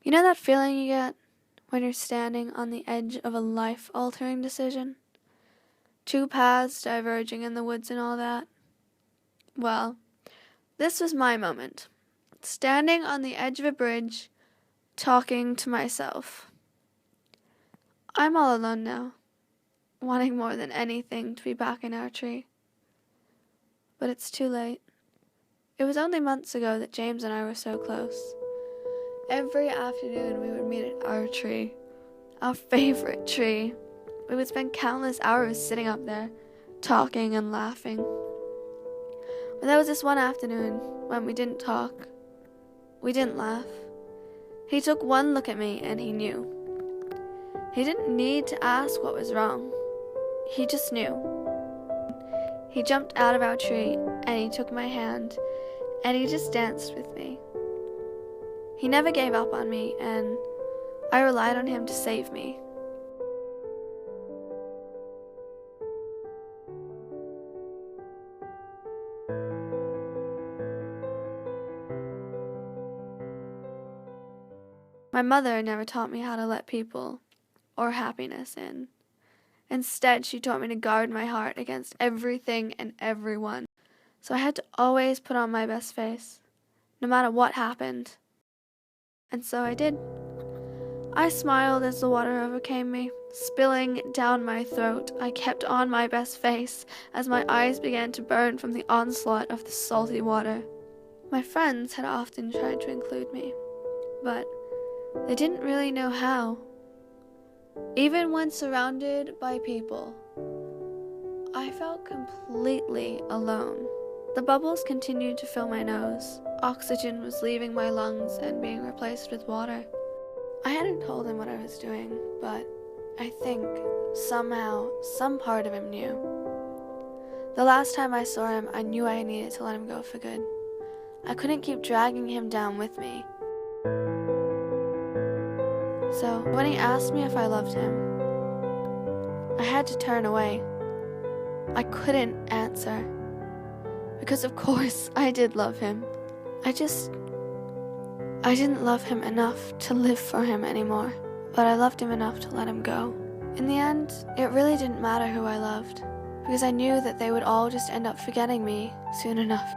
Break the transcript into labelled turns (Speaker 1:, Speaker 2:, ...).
Speaker 1: You know that feeling you get when you're standing on the edge of a life-altering decision? Two paths diverging in the woods and all that? Well, this was my moment. Standing on the edge of a bridge, talking to myself. I'm all alone now, wanting more than anything to be back in our tree. But it's too late. It was only months ago that James and I were so close. Every afternoon we would meet at our tree, our favorite tree. We would spend countless hours sitting up there, talking and laughing. But there was this one afternoon when we didn't talk. We didn't laugh. He took one look at me and he knew. He didn't need to ask what was wrong. He just knew. He jumped out of our tree and he took my hand and he just danced with me. He never gave up on me and I relied on him to save me. My mother never taught me how to let people or happiness in. Instead, she taught me to guard my heart against everything and everyone. So I had to always put on my best face, no matter what happened. And so I did. I smiled as the water overcame me, spilling down my throat. I kept on my best face as my eyes began to burn from the onslaught of the salty water. My friends had often tried to include me, but they didn't really know how. Even when surrounded by people, I felt completely alone. The bubbles continued to fill my nose. Oxygen was leaving my lungs and being replaced with water. I hadn't told him what I was doing, but I think somehow some part of him knew. The last time I saw him, I knew I needed to let him go for good. I couldn't keep dragging him down with me. So when he asked me if I loved him, I had to turn away. I couldn't answer. Because of course I did love him. I didn't love him enough to live for him anymore. But I loved him enough to let him go. In the end, it really didn't matter who I loved. Because I knew that they would all just end up forgetting me soon enough.